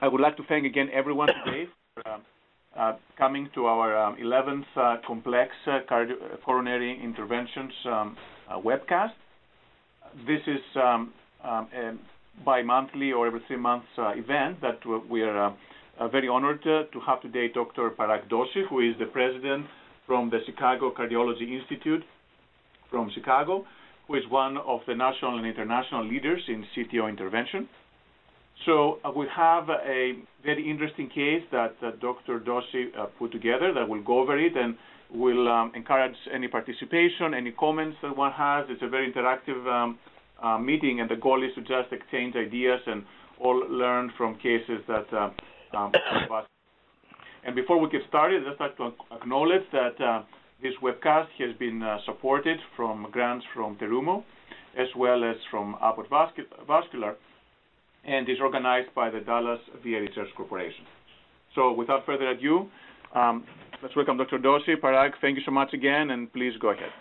I would like to thank again everyone today for coming to our 11th complex coronary interventions webcast. This is a bi-monthly or every 3 months event that we are very honored to have today Dr. Parag Doshi, who is the president from the Chicago Cardiology Institute from Chicago, who is one of the national and international leaders in CTO intervention. So we have a very interesting case that Dr. Doshi put together that we'll go over it, and we'll encourage any participation, any comments that one has. It's a very interactive meeting, and the goal is to just exchange ideas and all learn from cases that And before we get started, I'd just like to acknowledge that this webcast has been supported from grants from Terumo, as well as from Abbott Vascular, and is organized by the Dallas VA Research Corporation. So without further ado, let's welcome Dr. Doshi. Parag, thank you so much again, and please go ahead.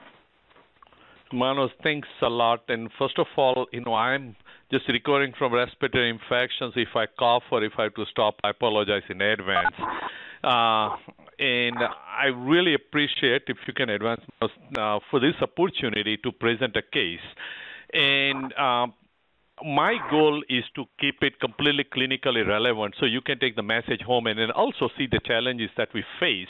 Manos, thanks a lot. And first of all, I'm just recovering from respiratory infections. If I cough or if I have to stop, I apologize in advance. And I really appreciate if you can advance for this opportunity to present a case. And my goal is to keep it completely clinically relevant so you can take the message home and then also see the challenges that we face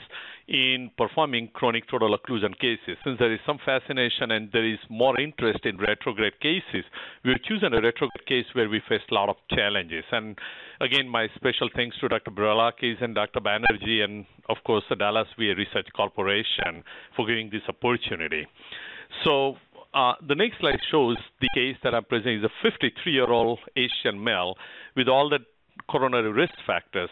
in performing chronic total occlusion cases. Since there is some fascination and there is more interest in retrograde cases, we've chosen a retrograde case where we face a lot of challenges. And again, my special thanks to Dr. Bralakis and Dr. Banerjee and, of course, the Dallas VA Research Corporation for giving this opportunity. So the next slide shows the case that I'm presenting is a 53-year-old Asian male with all the coronary risk factors.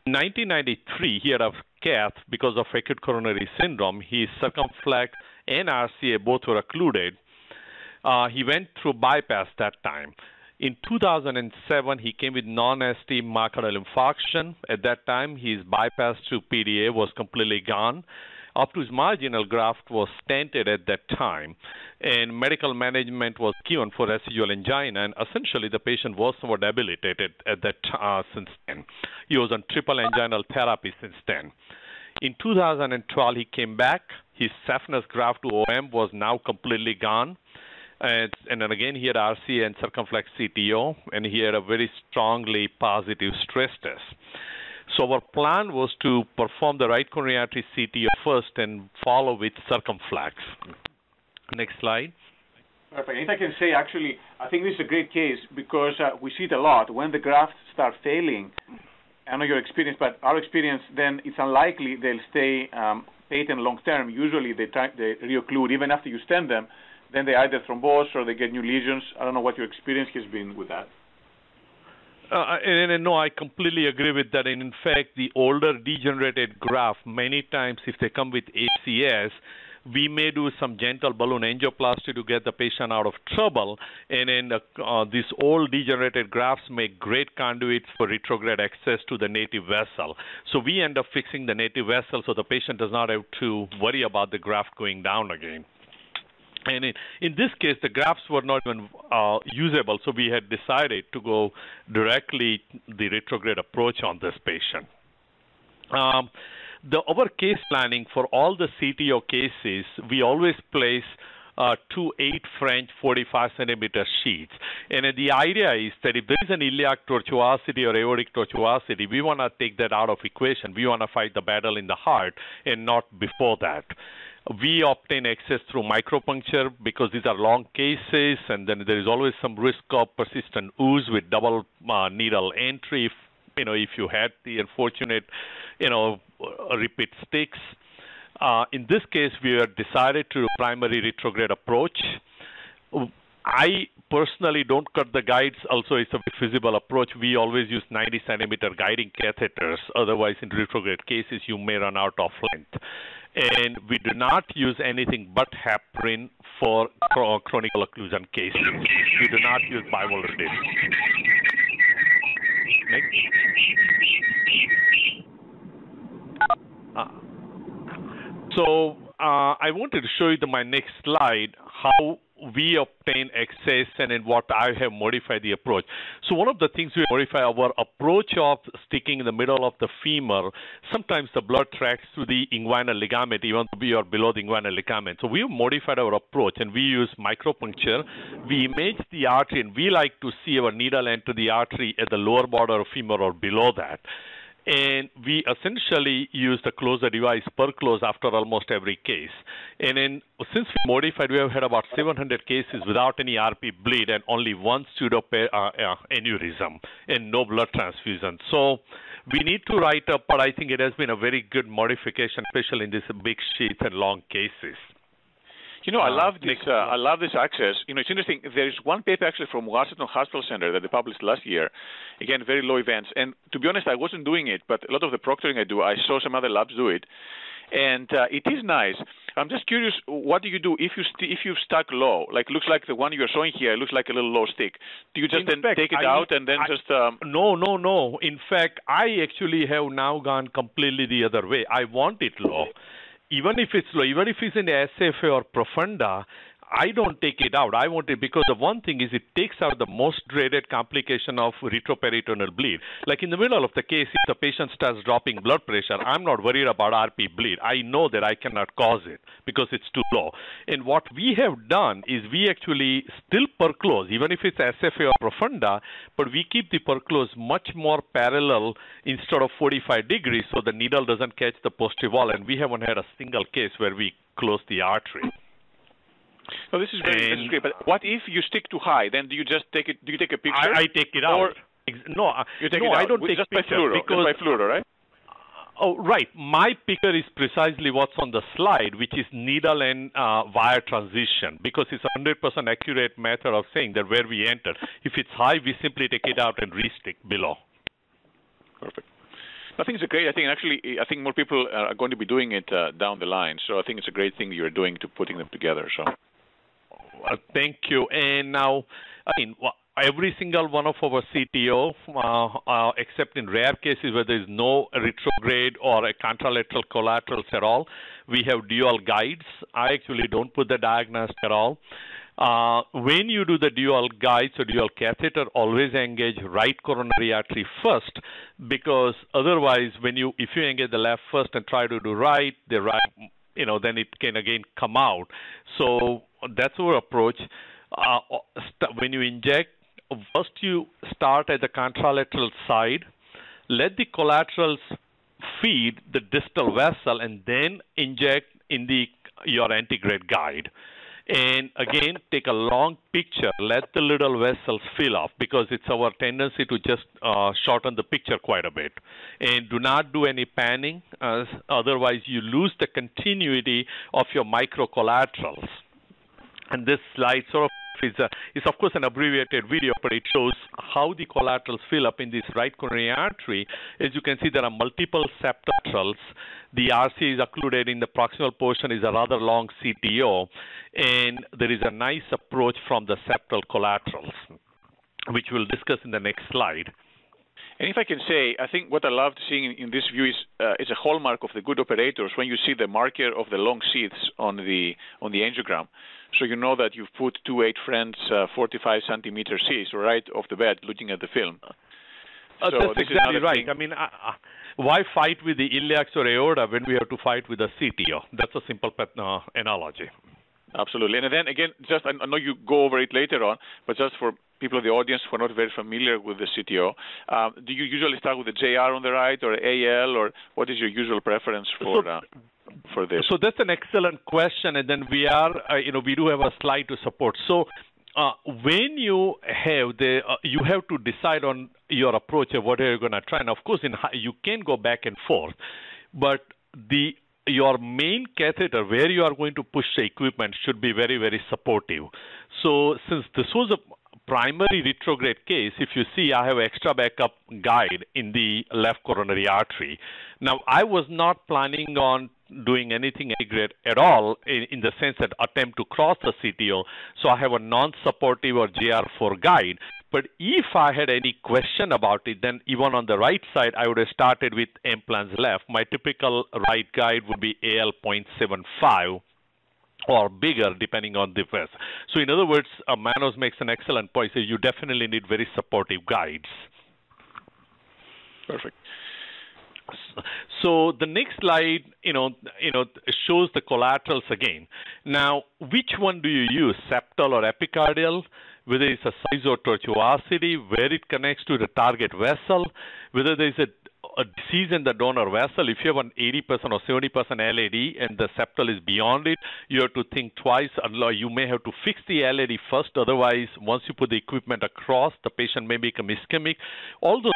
In 1993, he had a cath because of acute coronary syndrome. His circumflex and RCA both were occluded. He went through bypass that time. In 2007, he came with non-ST myocardial infarction. At that time, his bypass to PDA was completely gone. Up to his marginal graft was stented at that time, and medical management was given for residual angina, and essentially the patient was somewhat debilitated at that since then. He was on triple anginal therapy since then. In 2012, he came back. His saphenous graft to OM was now completely gone. And then again, he had RCA and circumflex CTO, and he had a very strongly positive stress test. So our plan was to perform the right coronary artery CTO first and follow with circumflex. Next slide. Perfect. If I can say, actually, I think this is a great case because we see it a lot. When the grafts start failing, I know your experience, but our experience, then it's unlikely they'll stay patent long term. Usually they reocclude even after you stent them. Then they either thrombose or they get new lesions. I don't know what your experience has been with that. No, I completely agree with that. And in fact, the older degenerated graft, many times if they come with ACS, we may do some gentle balloon angioplasty to get the patient out of trouble. And then these old degenerated grafts make great conduits for retrograde access to the native vessel. So we end up fixing the native vessel so the patient does not have to worry about the graft going down again. And in this case, the grafts were not even usable, so we had decided to go directly the retrograde approach on this patient. Our case planning for all the CTO cases, we always place 2 8 French 45 centimeter sheaths. And the idea is that if there is an iliac tortuosity or aortic tortuosity, we want to take that out of equation. We want to fight the battle in the heart and not before that. We obtain access through micropuncture because these are long cases, and then there is always some risk of persistent ooze with double needle entry if you had the unfortunate, repeat sticks. In this case, we have decided to do primary retrograde approach. I personally don't cut the guides. Also, it's a feasible approach. We always use 90 centimeter guiding catheters. Otherwise, in retrograde cases, you may run out of length. And we do not use anything but heparin for chronic occlusion cases. We do not use bivalve disc. Next. So I wanted to show you my next slide, how we obtain access and in what I have modified the approach. So one of the things we modify our approach of sticking in the middle of the femur, sometimes the blood tracks through the inguinal ligament, even though we are below the inguinal ligament. So we have modified our approach and we use micropuncture. We image the artery and we like to see our needle enter the artery at the lower border of femur or below that. And we essentially use the closer device per close after almost every case. And then since we modified, we have had about 700 cases without any RP bleed and only one pseudo aneurysm and no blood transfusion. So we need to write up, but I think it has been a very good modification, especially in these big sheath and long cases. I love this. I love this access. It's interesting. There is one paper actually from Washington Hospital Center that they published last year. Again, very low events. And to be honest, I wasn't doing it, but a lot of the proctoring I do, I saw some other labs do it, and it is nice. I'm just curious, what do you do if you've stuck low? Like, looks like the one you're showing here looks like a little low stick. Do you just take it out and then just? No. In fact, I actually have now gone completely the other way. I want it low. Even if it's low, even if it's in the SFA or profunda, I don't take it out. I want it because the one thing is it takes out the most dreaded complication of retroperitoneal bleed. Like in the middle of the case, if the patient starts dropping blood pressure, I'm not worried about RP bleed. I know that I cannot cause it because it's too low. And what we have done is we actually still perclose, even if it's SFA or profunda, but we keep the perclose much more parallel instead of 45 degrees so the needle doesn't catch the posterior wall. And we haven't had a single case where we close the artery. No, this is great. But what if you stick too high? Then do you just take it? Do you take a picture? I take it out. No, you take it out. I don't take just picture because by fluoro, right? Oh, right. My picture is precisely what's on the slide, which is needle and wire transition, because it's a 100% accurate method of saying that where we enter. If it's high, we simply take it out and re-stick below. Perfect. I think it's great. I think more people are going to be doing it down the line. So I think it's a great thing you're doing to putting them together. So. Thank you. And now, every single one of our CTO, except in rare cases where there is no retrograde or a contralateral collaterals at all, we have dual guides. I actually don't put the diagnostic at all. When you do the dual guides or dual catheter, always engage right coronary artery first, because otherwise, if you engage the left first and try to do right, the right, then it can again come out. So that's our approach. When you inject, first you start at the contralateral side, let the collaterals feed the distal vessel, and then inject in your antegrade guide. And again, take a long picture. Let the little vessels fill up, because it's our tendency to just shorten the picture quite a bit. And do not do any panning, otherwise you lose the continuity of your microcollaterals. And this slide sort of is of course an abbreviated video, but it shows how the collaterals fill up in this right coronary artery. As you can see, there are multiple septatrals. The RC is occluded in the proximal portion, is a rather long CTO, and there is a nice approach from the septal collaterals, which we'll discuss in the next slide. And if I can say, I think what I loved seeing in this view is a hallmark of the good operators when you see the marker of the long sheaths on the angiogram. So you know that you've put 2 8-friends 45 centimeter sheaths right off the bat looking at the film. So that's exactly right. I mean, why fight with the iliacs or aorta when we have to fight with a CTO? That's a simple analogy. Absolutely. And then again, just I know you go over it later on, but just for people in the audience who are not very familiar with the CTO, do you usually start with the JR on the right or AL, or what is your usual preference for this? So that's an excellent question, and then we do have a slide to support. So when you have you have to decide on your approach of what you're going to try. And of course, you can go back and forth, but your main catheter, where you are going to push the equipment, should be very, very supportive. So since this was a primary retrograde case, if you see, I have extra backup guide in the left coronary artery. Now, I was not planning on doing anything antegrade at all in the sense that attempt to cross the CTO, so I have a non-supportive or JR4 guide. But if I had any question about it, then even on the right side, I would have started with implants left. My typical right guide would be AL 0.75. or bigger depending on the vessel. So in other words, Manos makes an excellent point. So you definitely need very supportive guides. Perfect. So the next slide, shows the collaterals again. Now, which one do you use, septal or epicardial? Whether it's a size or tortuosity, where it connects to the target vessel, whether there's a disease in the donor vessel. If you have an 80% or 70% LAD and the septal is beyond it, you have to think twice. You may have to fix the LAD first. Otherwise, once you put the equipment across, the patient may become ischemic. All those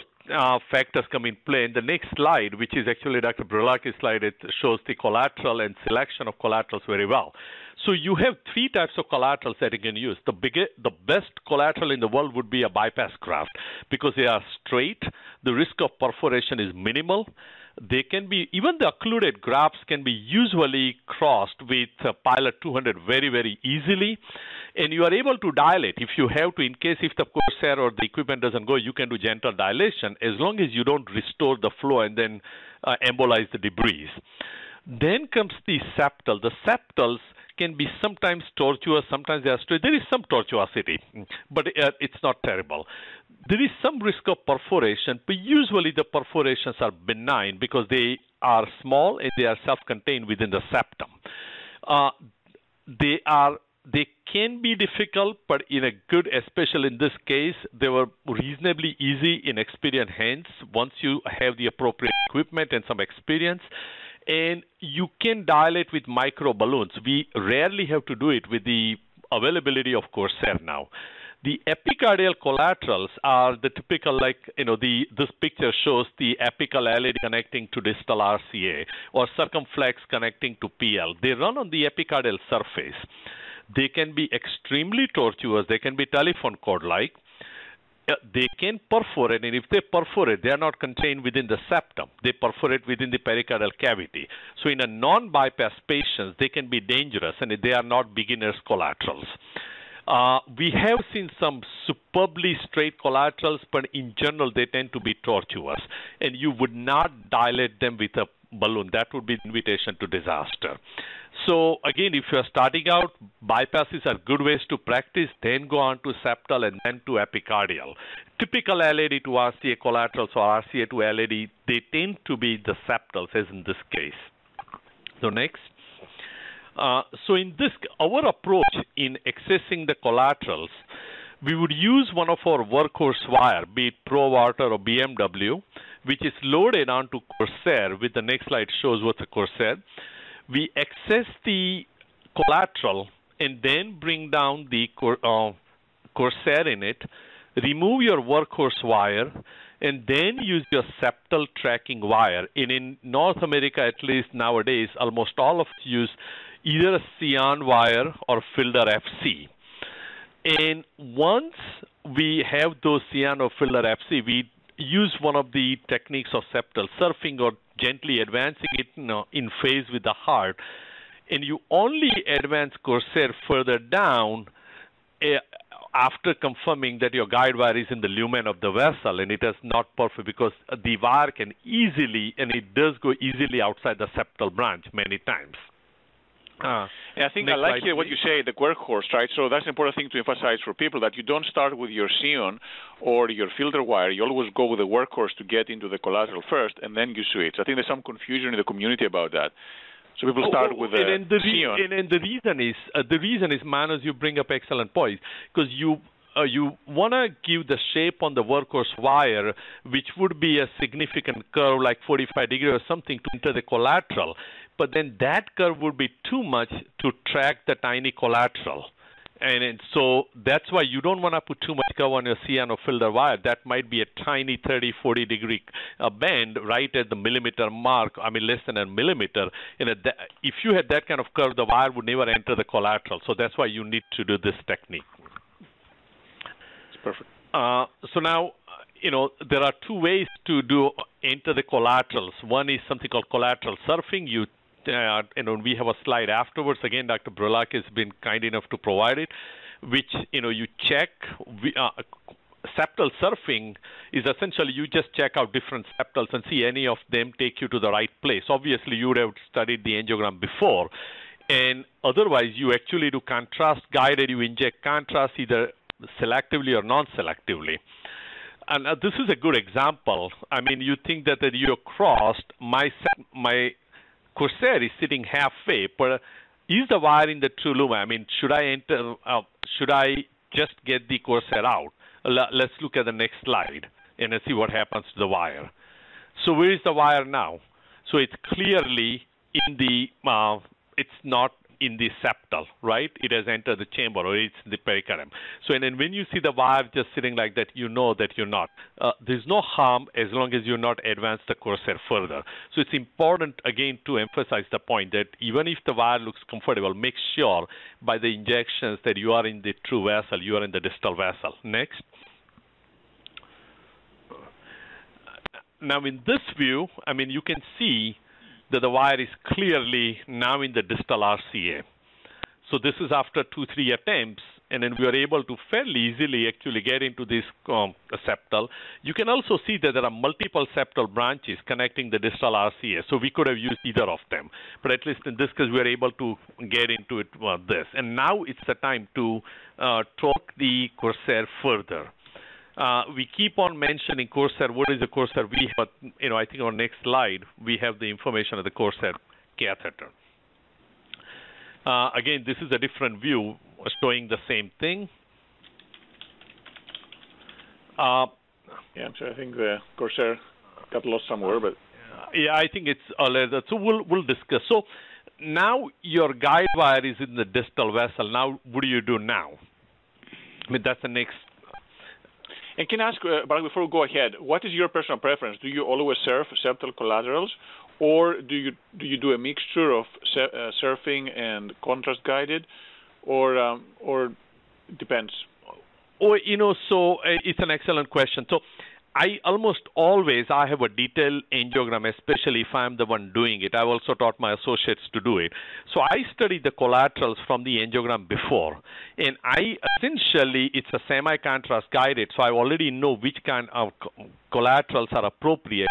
factors come in play. In the next slide, which is actually Dr. Brolaki's slide, it shows the collateral and selection of collaterals very well. So you have three types of collaterals that you can use. The best collateral in the world would be a bypass graft because they are straight. The risk of perforation is minimal. They can be, even the occluded grafts can be usually crossed with pilot 200 very, very easily. And you are able to dilate. If you have to, in case if the Corsair or the equipment doesn't go, you can do gentle dilation as long as you don't restore the flow and then embolize the debris. Then comes the septal. The septals can be sometimes tortuous, sometimes they are straight. There is some tortuosity, but it's not terrible. There is some risk of perforation, but usually the perforations are benign because they are small and they are self-contained within the septum. They can be difficult, but in a good, especially in this case, they were reasonably easy in experienced hands once you have the appropriate equipment and some experience. And you can dilate with micro balloons. We rarely have to do it with the availability of Corsair now. The epicardial collaterals are the typical, this picture shows the apical LAD connecting to distal RCA or circumflex connecting to PL. They run on the epicardial surface. They can be extremely tortuous. They can be telephone cord-like. They can perforate, and if they perforate, they are not contained within the septum. They perforate within the pericardial cavity. So in a non-bypass patients, they can be dangerous, and they are not beginner's collaterals. We have seen some superbly straight collaterals, but in general, they tend to be tortuous, and you would not dilate them with a balloon. That would be an invitation to disaster. So again, if you're starting out, bypasses are good ways to practice, then go on to septal and then to epicardial. Typical LAD to RCA collaterals or RCA to LAD, they tend to be the septals, as in this case. So next. So in this, our approach in accessing the collaterals, we would use one of our workhorse wire, be it ProWater or BMW, which is loaded onto Corsair, with the next slide shows what's a Corsair. We access the collateral and then bring down the Corsair in it, remove your workhorse wire, and then use your septal tracking wire. And in North America, at least nowadays, almost all of us use either a Cyan wire or Fielder FC. And once we have those Cyan or Fielder FC, we use one of the techniques of septal surfing or gently advancing it in phase with the heart. And you only advance Corsair further down after confirming that your guide wire is in the lumen of the vessel and it is not perfect, because the wire can easily, and it does go easily outside the septal branch many times. I think I like here what you say, the workhorse, right? So that's an important thing to emphasize for people, that you don't start with your Cyan or your filter wire. You always go with the workhorse to get into the collateral first, and then you switch. I think there's some confusion in the community about that. So people start with the Cyan. And the reason is, Manos, you bring up excellent points, because you want to give the shape on the workhorse wire, which would be a significant curve like 45 degrees or something to enter the collateral. But then that curve would be too much to track the tiny collateral. And so that's why you don't want to put too much curve on your Cyan or Fielder wire. That might be a tiny 30, 40 degree bend right at the millimeter mark, less than a millimeter. If you had that kind of curve, the wire would never enter the collateral. So that's why you need to do this technique. It's perfect. So now, there are two ways to enter the collaterals. One is something called collateral surfing. We have a slide afterwards. Again, Dr. Brolak has been kind enough to provide it, which, you check. Septal surfing is essentially you just check out different septals and see any of them take you to the right place. Obviously, you would have studied the angiogram before. And otherwise, you actually do contrast guided. You inject contrast either selectively or non-selectively. And this is a good example. I mean, you think that you're crossed. My Corsair is sitting halfway, but is the wire in the true lumen? I mean, should I enter? Should I just get the Corsair out? Let's look at the next slide and see what happens to the wire. So where is the wire now? So it's clearly in the. It's not in the septal, right? It has entered the chamber, or it's in the pericardium. So, and then when you see the wire just sitting like that, you know that you're not. There's no harm as long as you're not advanced the Corsair further. So it's important, again, to emphasize the point that even if the wire looks comfortable, make sure by the injections that you are in the true vessel, you are in the distal vessel. Next. Now, in this view, I mean, you can see that the wire is clearly now in the distal RCA. So this is after 2-3 attempts, and then we are able to fairly easily actually get into this septal. You can also see that there are multiple septal branches connecting the distal RCA, so we could have used either of them. But at least in this case, we are able to get into it this. And now it's the time to torque the Corsair further. We keep on mentioning Corsair. What is the Corsair? We have, I think on next slide, we have the information of the Corsair catheter. Again, this is a different view showing the same thing. Yeah, I'm sorry. I think the Corsair got lost somewhere, but yeah, I think it's so we'll discuss. So now your guide wire is in the distal vessel. Now, what do you do now? I mean, that's the next. And can I ask, Parag, before we go ahead, what is your personal preference? Do you always surf septal collaterals, or do you do a mixture of surfing and contrast guided, or depends? Oh, so it's an excellent question. So I almost always have a detailed angiogram, especially if I'm the one doing it. I've also taught my associates to do it. So I studied the collaterals from the angiogram before, and essentially it's a semi-contrast guided, so I already know which kind of collaterals are appropriate.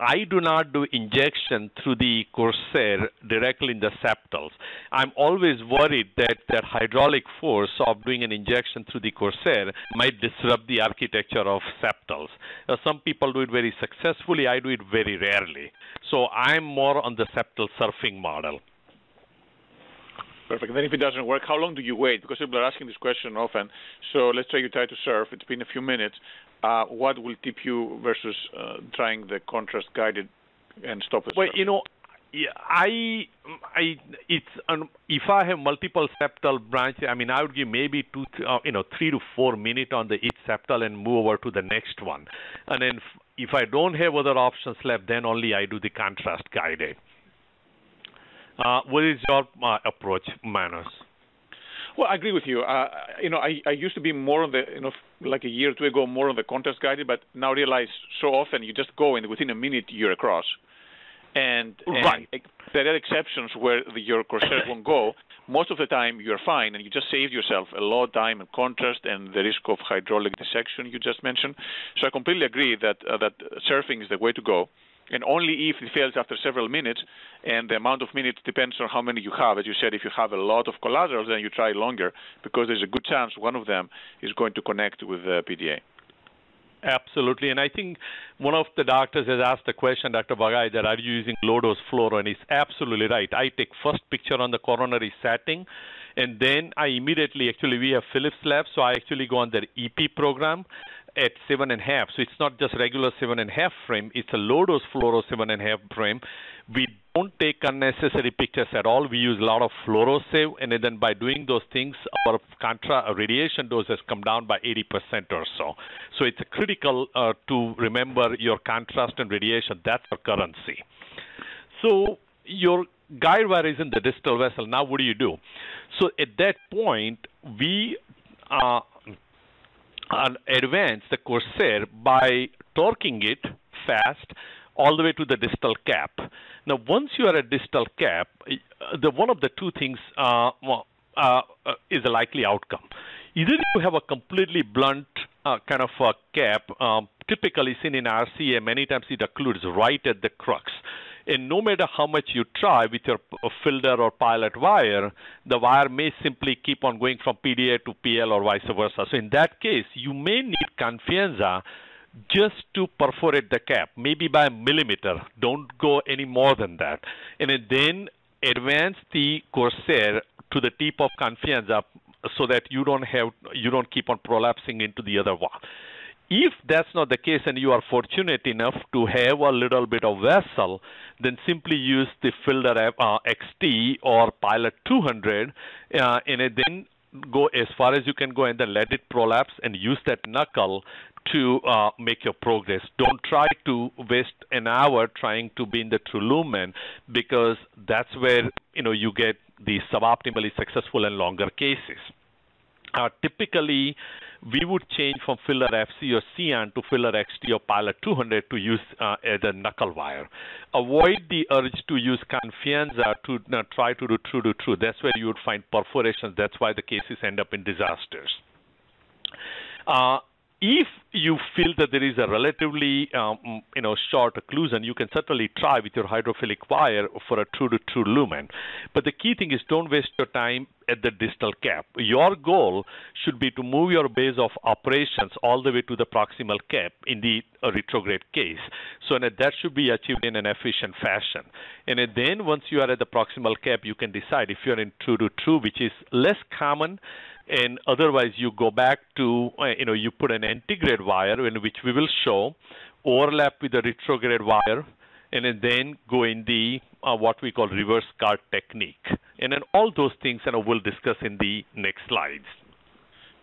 I do not do injection through the Corsair directly in the septals. I'm always worried that that hydraulic force of doing an injection through the Corsair might disrupt the architecture of septals. Some people do it very successfully. I do it very rarely. So I'm more on the septal surfing model. Perfect. And then if it doesn't work, how long do you wait? Because people are asking this question often. So let's say you try to surf. It's been a few minutes. What will tip you versus trying the contrast guided and stop the surf? Well, if I have multiple septal branches, I mean, I would give maybe 3 to 4 minutes on the each septal and move over to the next one. And then if I don't have other options left, then only I do the contrast guided. What is your approach, Manos? Well, I agree with you. I used to be more on the, like a year or two ago, more on the contrast guided, but now realize so often you just go and within a minute you're across. And right. There are exceptions where your Corsair won't go. Most of the time you're fine, and you just saved yourself a lot of time and contrast and the risk of hydraulic dissection you just mentioned. So I completely agree that surfing is the way to go. And only if it fails after several minutes, and the amount of minutes depends on how many you have. As you said, if you have a lot of collaterals, then you try longer, because there's a good chance one of them is going to connect with the PDA. Absolutely. And I think one of the doctors has asked the question, Dr. Bagai, that are you using low-dose fluoro? And he's absolutely right. I take first picture on the coronary setting, and then I immediately, we have Philips Labs, so I actually go on their EP program at 7.5. So it's not just regular 7.5 frame. It's a low-dose fluoro 7.5 frame. We don't take unnecessary pictures at all. We use a lot of fluoro save, and then by doing those things, our radiation dose has come down by 80% or so. So it's critical to remember your contrast and radiation. That's our currency. So your guide wire is in the distal vessel. Now what do you do? So at that point, we advance the Corsair by torquing it fast all the way to the distal cap. Now, once you are at distal cap, one of the two things is a likely outcome. Either you have a completely blunt kind of a cap, typically seen in RCA, many times it occludes right at the crux. And no matter how much you try with your filter or pilot wire, the wire may simply keep on going from PDA to PL or vice versa. So in that case, you may need confianza just to perforate the cap, maybe by a millimeter. Don't go any more than that. And then advance the Corsair to the tip of confianza so that you don't keep on prolapsing into the other one. If that's not the case and you are fortunate enough to have a little bit of vessel, then simply use the Filter XT or Pilot 200 and then go as far as you can go and then let it prolapse and use that knuckle to make your progress. Don't try to waste an hour trying to be in the true lumen, because that's where you get the suboptimally successful and longer cases. Typically, we would change from Filler FC or Cian to Filler XT or Pilot 200 to use the knuckle wire. Avoid the urge to use confianza to try to do true. That's where you would find perforations. That's why the cases end up in disasters. If you feel that there is a relatively short occlusion, you can certainly try with your hydrophilic wire for a true lumen. But the key thing is don't waste your time at the distal cap. Your goal should be to move your base of operations all the way to the proximal cap in the retrograde case. So that should be achieved in an efficient fashion. And then once you are at the proximal cap, you can decide if you're in true, which is less common. And otherwise, you go back to, you put an antegrade wire, in which we will show, overlap with the retrograde wire, and then go in the what we call reverse card technique. And then all those things we'll discuss in the next slides.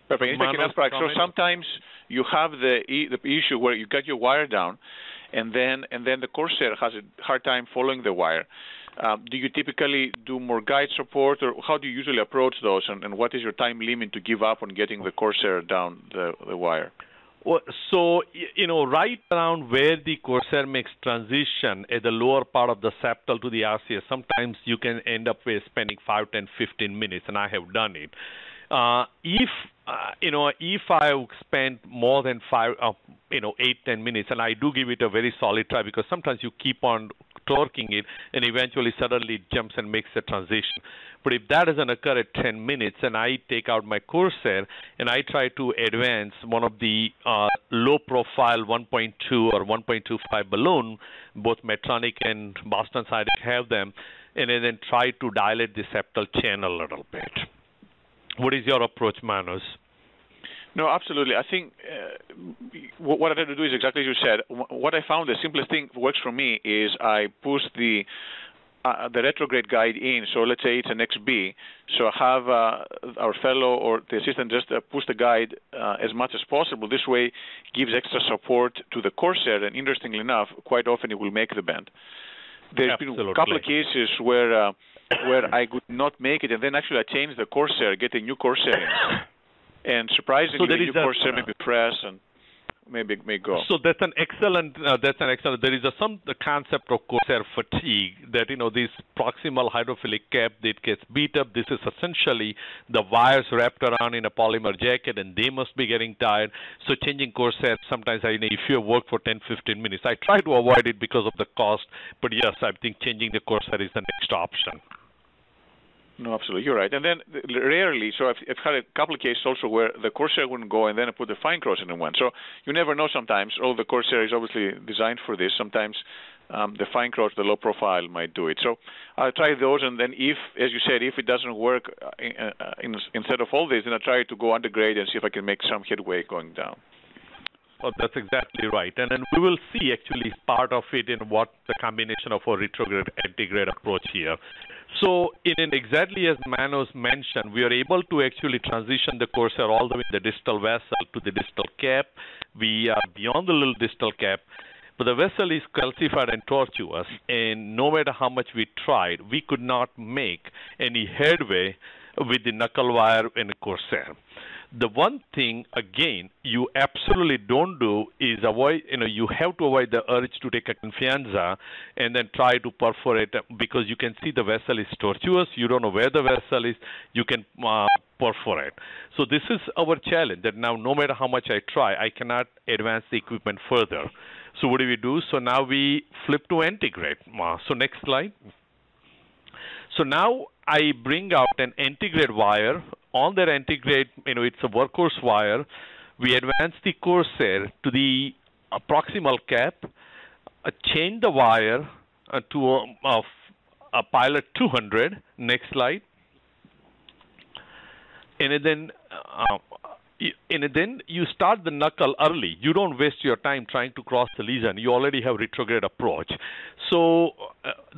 Perfect. If I can ask, Parag, so sometimes you have the issue where you got your wire down, and then the Corsair has a hard time following the wire. Do you typically do more guide support, or how do you usually approach those, and what is your time limit to give up on getting the Corsair down the wire? Well, so, right around where the Corsair makes transition at the lower part of the septal to the RCS, sometimes you can end up with spending 5, 10, 15 minutes, and I have done it. If I spend more than 8, 10 minutes, and I do give it a very solid try, because sometimes you keep on torquing it, and eventually suddenly it jumps and makes the transition. But if that doesn't occur at 10 minutes, and I take out my Corsair, and I try to advance one of the low-profile 1.2 or 1.25 balloon, both Medtronic and Boston Scientific have them, and then try to dilate the septal channel a little bit. What is your approach, Manos? No, absolutely. I think what I try to do is exactly as you said. What I found the simplest thing works for me is I push the retrograde guide in. So let's say it's an XB. So I have our fellow or the assistant just push the guide as much as possible. This way gives extra support to the Corsair, and interestingly enough, quite often it will make the bend. There's been a couple of cases where I could not make it, and then actually I changed the Corsair, get a new Corsair in. And surprisingly, the new Corsair may be press and maybe may go. So that's an excellent. There is some concept of Corsair fatigue, that this proximal hydrophilic cap that gets beat up. This is essentially the wires wrapped around in a polymer jacket, and they must be getting tired. So changing Corsair, sometimes if you work for 10, 15 minutes, I try to avoid it because of the cost. But yes, I think changing the Corsair is the next option. No, absolutely. You're right. And then rarely, so I've had a couple of cases also where the Corsair wouldn't go, and then I put the fine cross in one. So you never know sometimes. The Corsair is obviously designed for this. Sometimes the fine cross, the low profile might do it. So I'll try those, and then if, as you said, if it doesn't work instead of all this, then I try to go undergrade and see if I can make some headway going down. Oh, that's exactly right. And then we will see actually part of it in what the combination of a retrograde antegrade approach here. So exactly as Manos mentioned, we are able to actually transition the Corsair all the way in the distal vessel to the distal cap. We are beyond the little distal cap, but the vessel is calcified and tortuous, and no matter how much we tried, we could not make any headway with the knuckle wire and the Corsair. The one thing, again, you absolutely don't do is avoid, you have to avoid the urge to take a confianza and then try to perforate, because you can see the vessel is tortuous, you don't know where the vessel is, you can perforate. So this is our challenge, that now no matter how much I try, I cannot advance the equipment further. So what do? So now we flip to integrate. So next slide. So now I bring out an integrate wire. On that integrate, it's a workhorse wire. We advance the Corsair to the proximal cap, change the wire to a pilot 200. Next slide. And then you start the knuckle early. You don't waste your time trying to cross the lesion. You already have retrograde approach. So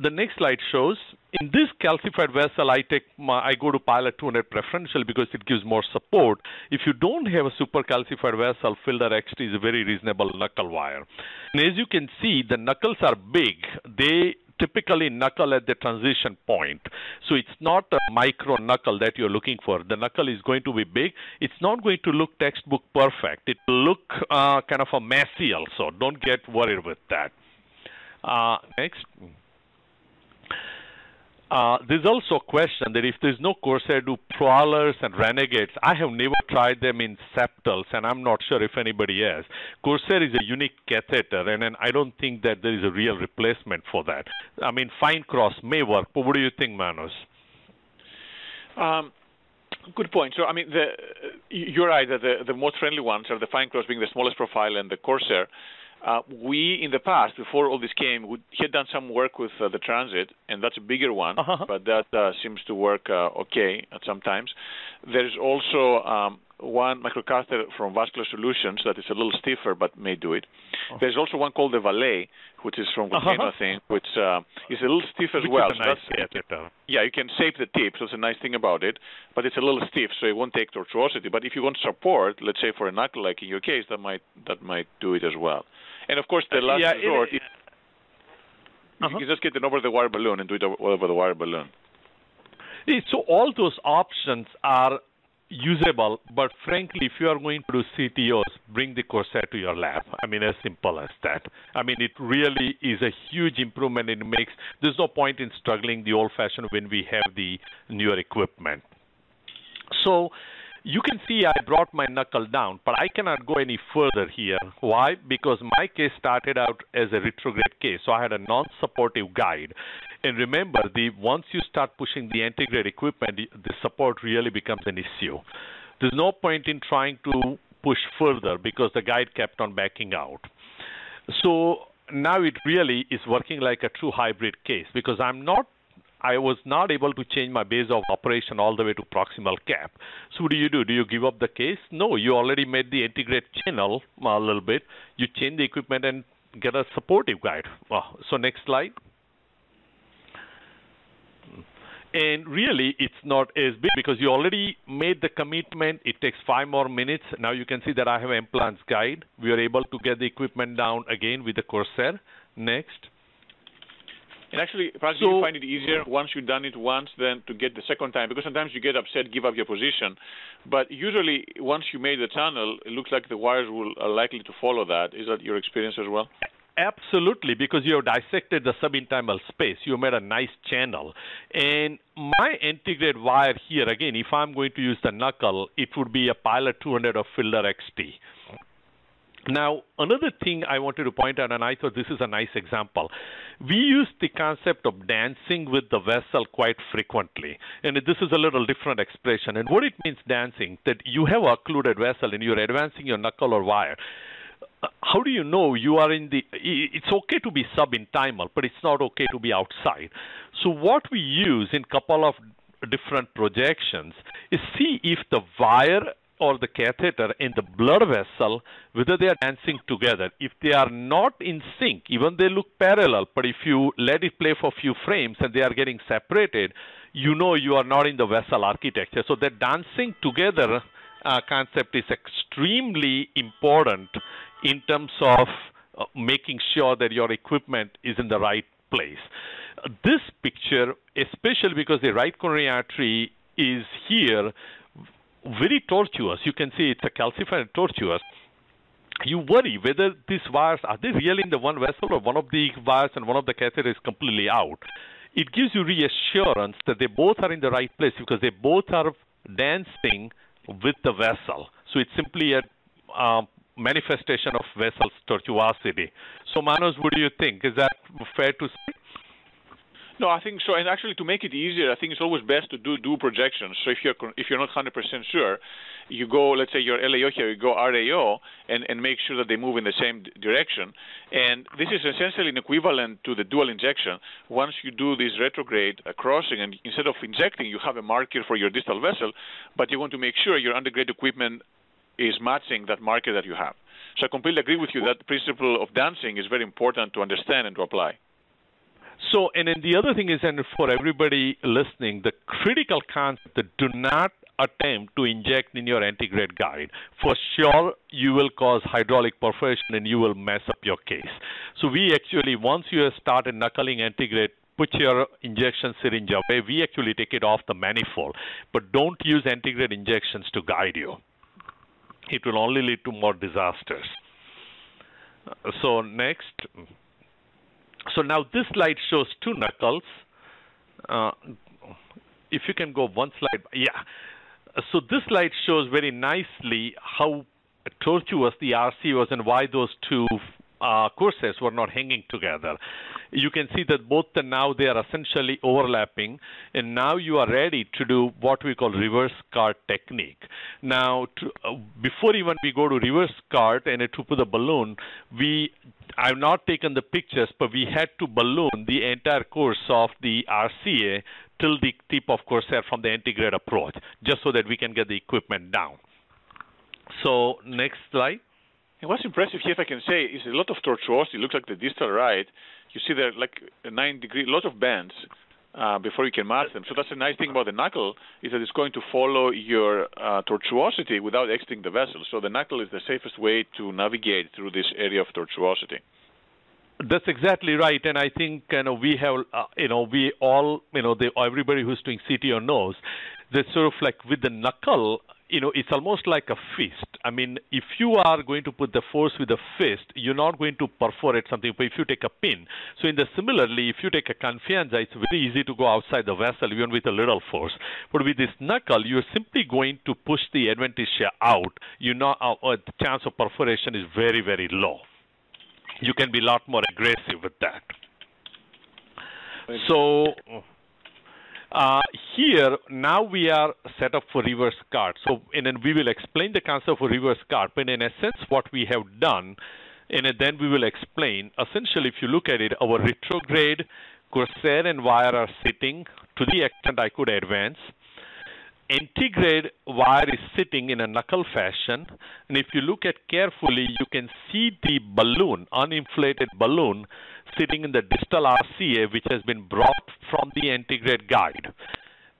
the next slide shows, in this calcified vessel, I go to pilot 200 preferential because it gives more support. If you don't have a super calcified vessel, Fielder XT is a very reasonable knuckle wire. And as you can see, the knuckles are big. They typically knuckle at the transition point. So it's not a micro knuckle that you're looking for. The knuckle is going to be big. It's not going to look textbook perfect. It will look kind of a messy also. Don't get worried with that. Next. There's also a question that if there's no Corsair, do Prowlers and Renegades? I have never tried them in septals, and I'm not sure if anybody has. Corsair is a unique catheter, and I don't think that there is a real replacement for that. I mean, fine cross may work, but what do you think, Manos? Good point. So, I mean, you're right that the most friendly ones are the fine cross being the smallest profile and the Corsair. We, in the past, before all this came, we had done some work with the Transit, and that's a bigger one, but that seems to work okay at some times. There's also one microcatheter from Vascular Solutions that is a little stiffer but may do it. There's also one called the Valet, which is from Volcano, I think, which is a little stiff as well. Is a nice catheter. Yeah, you can shape the tip, so it's a nice thing about it, but it's a little stiff, so it won't take tortuosity. But if you want support, let's say for a knuckle, like in your case, that might do it as well. And of course, the last resort, you can just get an over-the-wire balloon and do it over the wire balloon. So all those options are usable, but frankly, if you are going to do CTOs, bring the Corsair to your lab. I mean, as simple as that. I mean, it really is a huge improvement. There's no point in struggling the old-fashioned when we have the newer equipment. So you can see I brought my knuckle down, but I cannot go any further here. Why? Because my case started out as a retrograde case, so I had a non-supportive guide. And remember, once you start pushing the integrate equipment, the support really becomes an issue. There's no point in trying to push further because the guide kept on backing out. So now it really is working like a true hybrid case because I was not able to change my base of operation all the way to proximal cap. So what do? Do you give up the case? No, you already made the integrate channel a little bit. You change the equipment and get a supportive guide. So next slide. And really, it's not as big because you already made the commitment. It takes 5 more minutes. Now you can see that I have implants guide. We are able to get the equipment down again with the Corsair. Next. And actually, perhaps you find it easier once you've done it once than to get the second time, because sometimes you get upset, give up your position. But usually, once you made the channel, it looks like the wires are likely to follow that. Is that your experience as well? Absolutely, because you have dissected the subintimal space. You made a nice channel. And my integrate wire here, again, if I'm going to use the knuckle, it would be a Pilot 200 or Fielder XT. Now, another thing I wanted to point out, and I thought this is a nice example. We use the concept of dancing with the vessel quite frequently. And this is a little different expression. And what it means dancing, that you have a occluded vessel and you're advancing your knuckle or wire. How do you know you are in the, it's okay to be subintimal, but it's not okay to be outside. So what we use in a couple of different projections is see if the wire or the catheter in the blood vessel, whether they are dancing together. If they are not in sync, even they look parallel, but if you let it play for a few frames and they are getting separated, you know you are not in the vessel architecture. So the dancing together concept is extremely important in terms of making sure that your equipment is in the right place. This picture, especially because the right coronary artery is here, very tortuous. You can see it's a calcified tortuous. You worry whether these wires, are they really in the one vessel or one of the wires and one of the catheter is completely out. It gives you reassurance that they both are in the right place because they both are dancing with the vessel. So it's simply a manifestation of vessel tortuosity. So, Manos, what do you think? Is that fair to say? No, I think so. And actually, to make it easier, I think it's always best to do projections. So if you're not 100% sure, you go, let's say your LAO here, you go RAO, and make sure that they move in the same direction. And this is essentially an equivalent to the dual injection. Once you do this retrograde crossing, and instead of injecting, you have a marker for your distal vessel, but you want to make sure your undergrade equipment is matching that marker that you have. So I completely agree with you that the principle of dancing is very important to understand and to apply. So, and then the other thing is, and for everybody listening, the critical concept that do not attempt to inject in your antegrade guide. For sure, you will cause hydraulic perforation and you will mess up your case. So we actually, once you have started knuckling antegrade, put your injection syringe away. We actually take it off the manifold. But don't use antegrade injections to guide you. It will only lead to more disasters. So next. So now this slide shows two knuckles. If you can go one slide. Yeah. So this slide shows very nicely how tortuous the RC was and why those two Corsairs were not hanging together. You can see that both now they are essentially overlapping, and now you are ready to do what we call reverse cart technique. Now, before even we go to reverse cart and to put the balloon, I've not taken the pictures, but we had to balloon the entire course of the RCA till the tip of Corsair from the antegrade approach, just so that we can get the equipment down. So next slide. And what's impressive here, if I can say, is a lot of tortuosity. It looks like the distal right. You see there like a 9-degree, a lot of bends before you can match them. So that's a nice thing about the knuckle, is that it's going to follow your tortuosity without exiting the vessel. So the knuckle is the safest way to navigate through this area of tortuosity. That's exactly right, and I think we have, we all, everybody who's doing CTO knows that sort of like with the knuckle, it's almost like a fist. I mean, if you are going to put the force with a fist, you're not going to perforate something. But if you take a pin, so similarly, if you take a confianza, it's very easy to go outside the vessel even with a little force. But with this knuckle, you're simply going to push the adventitia out. The chance of perforation is very, very low. You can be a lot more aggressive with that. So here, now we are set up for reverse cart. So, and then we will explain the concept for reverse cart. But in essence, what we have done, and then we will explain, essentially, if you look at it, our retrograde, Corsair and wire are sitting to the extent I could advance. Antegrade wire is sitting in a knuckle fashion, and if you look at carefully, you can see the balloon, uninflated balloon, sitting in the distal RCA, which has been brought from the antegrade guide.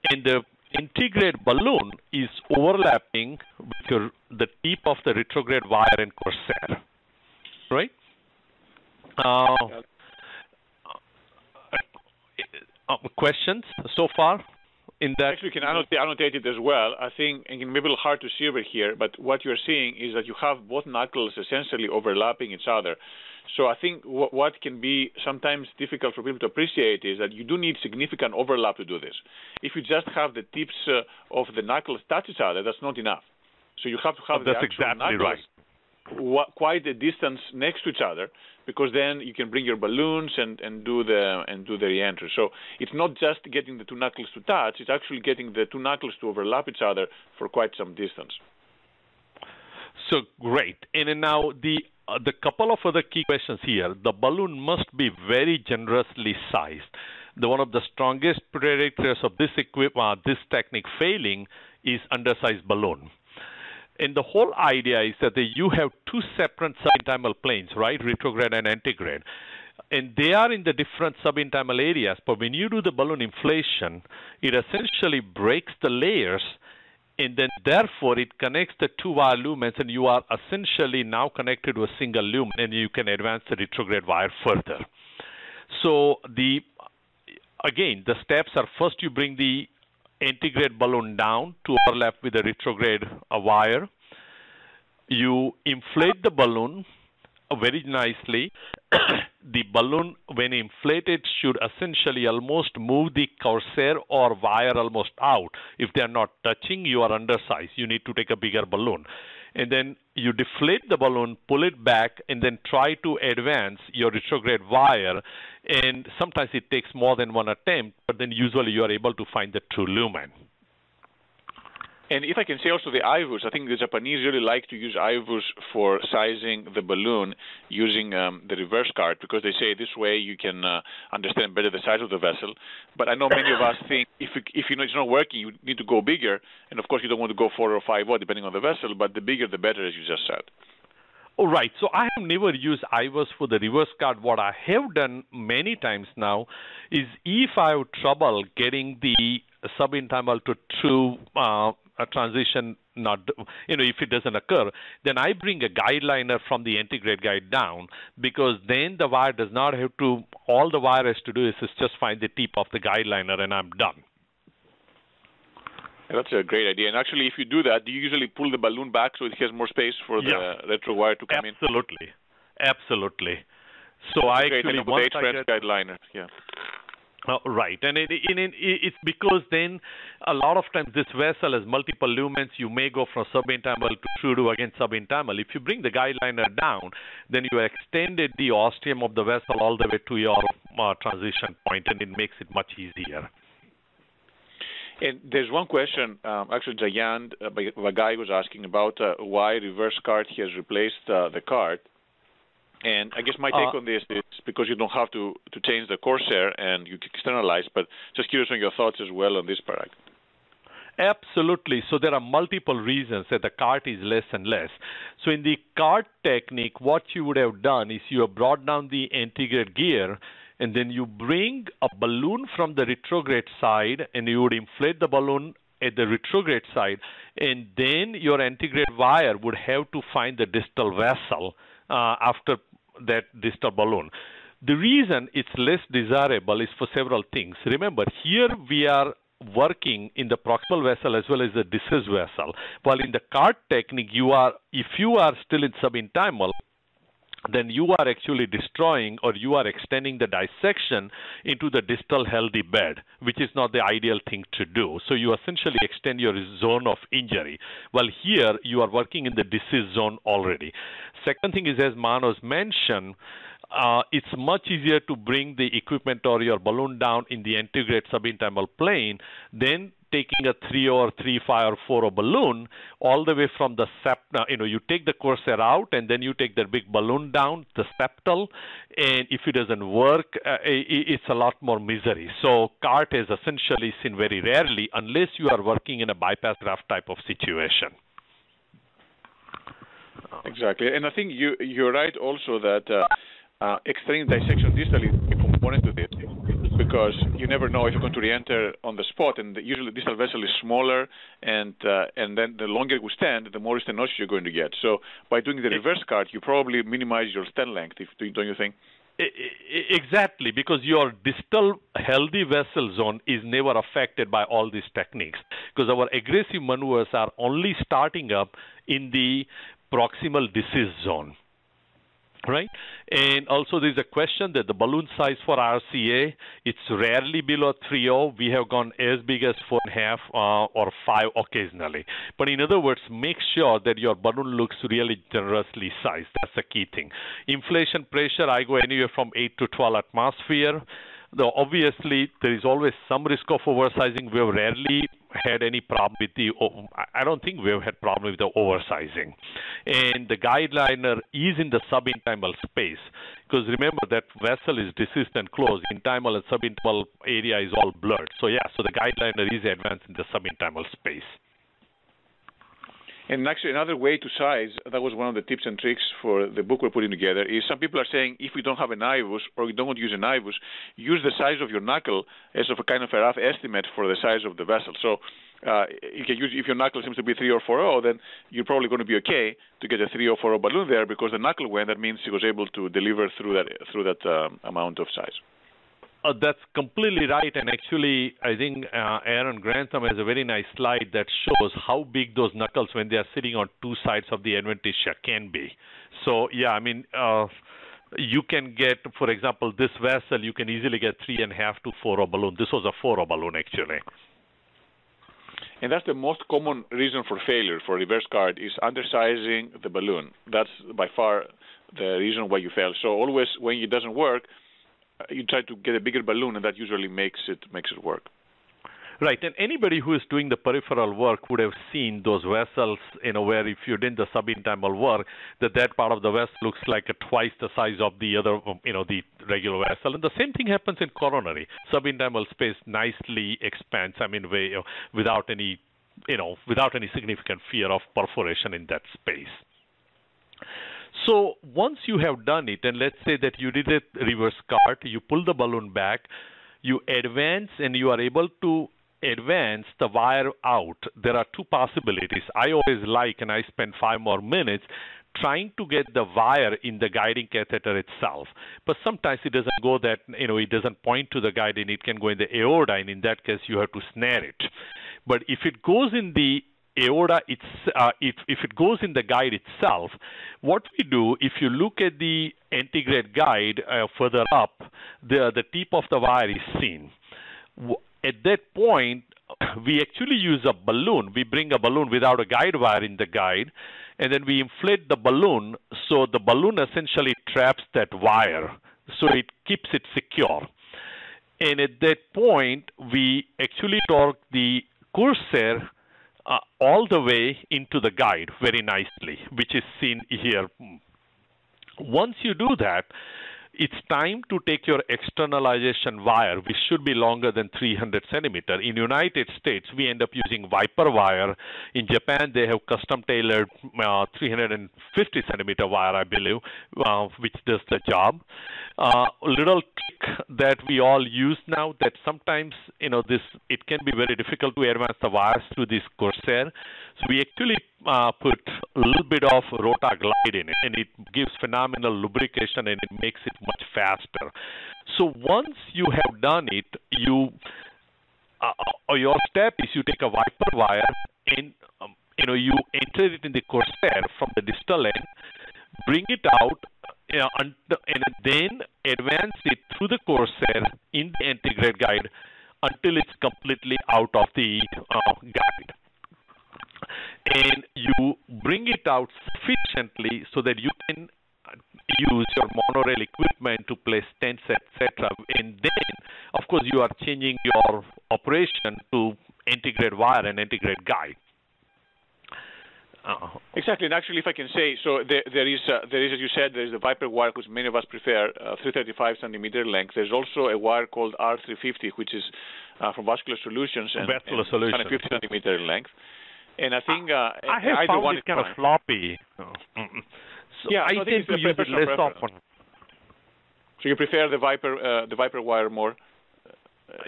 And the antegrade balloon is overlapping with the tip of the retrograde wire and Corsair, right? Questions so far? In that, actually, you can annotate it as well. I think, and maybe a little hard to see over here, but what you're seeing is that you have both knuckles essentially overlapping each other. So I think what can be sometimes difficult for people to appreciate is that you do need significant overlap to do this. If you just have the tips of the knuckles touch each other, that's not enough. So you have to have the actual knuckles quite a distance next to each other, because then you can bring your balloons and do the re-entry. So it's not just getting the two knuckles to touch; it's actually getting the two knuckles to overlap each other for quite some distance. So great. And then now the couple of other key questions here. The balloon must be very generously sized. One of the strongest predictors of this technique failing is undersized balloon. And the whole idea is that you have two separate subintimal planes, right, retrograde and antegrade. And they are in the different subintimal areas, but when you do the balloon inflation, it essentially breaks the layers, and then therefore it connects the two wire lumens, and you are essentially now connected to a single lumen, and you can advance the retrograde wire further. So again, the steps are: first you bring the antegrade balloon down to overlap with the retrograde wire. You inflate the balloon very nicely. The balloon, when inflated, should essentially almost move the Corsair or wire almost out. If they are not touching, you are undersized. You need to take a bigger balloon. and then you deflate the balloon, pull it back, and then try to advance your retrograde wire. And sometimes it takes more than one attempt, but then usually you are able to find the true lumen. And if I can say also the IVUS, I think the Japanese really like to use IVUS for sizing the balloon using the reverse cart, because they say this way you can understand better the size of the vessel. But I know many of us think if you know it's not working, you need to go bigger. And of course, you don't want to go 4 or 5 depending on the vessel, but the bigger the better, as you just said. Oh, right. So I have never used IVUS for the reverse cart. What I have done many times now is if I have trouble getting the subintimal to true a transition, not, if it doesn't occur, then I bring a guide liner from the anti-grade guide down, because then the wire does not have to, all the wire has to do is just find the tip of the guide liner and I'm done. Yeah, that's a great idea. And actually, if you do that, do you usually pull the balloon back so it has more space for the retro wire to come in? Absolutely. So I actually once I get guide liner, right, and it's because then a lot of times this vessel has multiple lumens. You may go from subintimal to true to again subintimal. If you bring the guide liner down, then you extended the ostium of the vessel all the way to your transition point, and it makes it much easier. And there's one question, actually, Jayant, a guy was asking about why reverse cart has replaced the cart. And I guess my take on this is because you don't have to change the Corsair and you can externalize, but just curious on your thoughts as well on this, Parag. Absolutely. So there are multiple reasons that the cart is less and less. So in the cart technique, what you would have done is you have brought down the anti-grade gear, and then you bring a balloon from the retrograde side, and you would inflate the balloon at the retrograde side, and then your anti-grade wire would have to find the distal vessel after that distal balloon. The reason it's less desirable is for several things. Remember, here we are working in the proximal vessel as well as the distal vessel. While in the cart technique, if you are still in subintimal, then you are actually destroying or you are extending the dissection into the distal healthy bed, which is not the ideal thing to do. So you essentially extend your zone of injury. While here, you are working in the disease zone already. Second thing is, as Manos mentioned, it's much easier to bring the equipment or your balloon down in the antegrade subintimal plane than taking a 3 or 3, 5 or 4 balloon all the way from the septum. You take the Corsair out and then you take the big balloon down, the septal, and if it doesn't work, it's a lot more misery. So cart is essentially seen very rarely unless you are working in a bypass graft type of situation. Exactly, and I think you're right also that extending dissection distally is a component to this, because you never know if you're going to re-enter on the spot, and usually the distal vessel is smaller, and then the longer you stand, the more stenosis you're going to get. So by doing the reverse cart, you probably minimize your stent length, don't you think? Exactly, because your distal healthy vessel zone is never affected by all these techniques, because our aggressive maneuvers are only starting up in the proximal disease zone. Right, and also there's a question that the balloon size for RCA, it's rarely below 3.0. We have gone as big as 4.5 or 5 occasionally. But in other words, make sure that your balloon looks really generously sized. That's the key thing. Inflation pressure, I go anywhere from 8 to 12 atmosphere. Though obviously there is always some risk of oversizing. We have rarely had any problem with I don't think we have had problem with the oversizing. And the guide liner is in the subintimal space, because remember that vessel is diseased and closed. Intimal and subintimal area is all blurred. So so the guide liner is advanced in the subintimal space. And actually, another way to size, that was one of the tips and tricks for the book we're putting together, is some people are saying if you don't have an IVUS or you don't want to use an IVUS, use the size of your knuckle as of a kind of a rough estimate for the size of the vessel. So you can use, if your knuckle seems to be 3 or 4.0, then you're probably going to be okay to get a 3 or 4.0 balloon there, because the knuckle went. That means he was able to deliver through that amount of size. That's completely right, and actually, I think Aaron Grantham has a very nice slide that shows how big those knuckles, when they are sitting on two sides of the adventitia, can be. So, you can get, for example, this vessel, you can easily get 3.5 to 4.0 balloon. This was a 4.0 balloon, actually. And that's the most common reason for failure for reverse card is undersizing the balloon. That's by far the reason why you fail. So always when it doesn't work, you try to get a bigger balloon, and that usually makes it work. Right, and anybody who is doing the peripheral work would have seen those vessels, where if you did the subintimal work, that part of the vessel looks like twice the size of the other, the regular vessel. And the same thing happens in coronary. Subintimal space nicely expands, without any significant fear of perforation in that space. So once you have done it, and let's say that you did a reverse cart, you pull the balloon back, you advance, and you are able to advance the wire out. There are two possibilities. I always like, and I spend 5 more minutes, trying to get the wire in the guiding catheter itself. But sometimes it doesn't go that, it doesn't point to the guide, and it can go in the aorta, and in that case, you have to snare it. But if it goes in the aorta, if it goes in the guide itself, what we do, if you look at the antegrade guide further up, the tip of the wire is seen. At that point, we actually use a balloon. We bring a balloon without a guide wire in the guide, and then we inflate the balloon, so the balloon essentially traps that wire, so it keeps it secure. And at that point, we actually torque the Corsair all the way into the guide very nicely, which is seen here. Once you do that, it's time to take your externalization wire, which should be longer than 300 centimeter. In United States, we end up using Viper wire. In Japan, they have custom-tailored 350 centimeter wire, I believe, which does the job. A little trick that we all use now, that sometimes, it can be very difficult to advance the wires through this Corsair. So we actually put a little bit of Rotaglide in it, and it gives phenomenal lubrication, and it makes it much faster. So once you have done it, your step is you take a Viper wire and you enter it in the Corsair from the distal end, bring it out, and then advance it through the Corsair in the antegrade guide until it's completely out of the guide. And you bring it out sufficiently so that you can use your monorail equipment to place stents, etc. And then, of course, you are changing your operation to antegrade wire and antegrade guide. Exactly, and actually, if I can say, so there is, as you said, there is the Viper wire, which many of us prefer, 335 centimeter length. There's also a wire called R350, which is from Vascular Solutions, and 150 centimeter length. And I think I have found it kind of floppy. So yeah, I tend to use it less often. So you prefer the Viper wire more?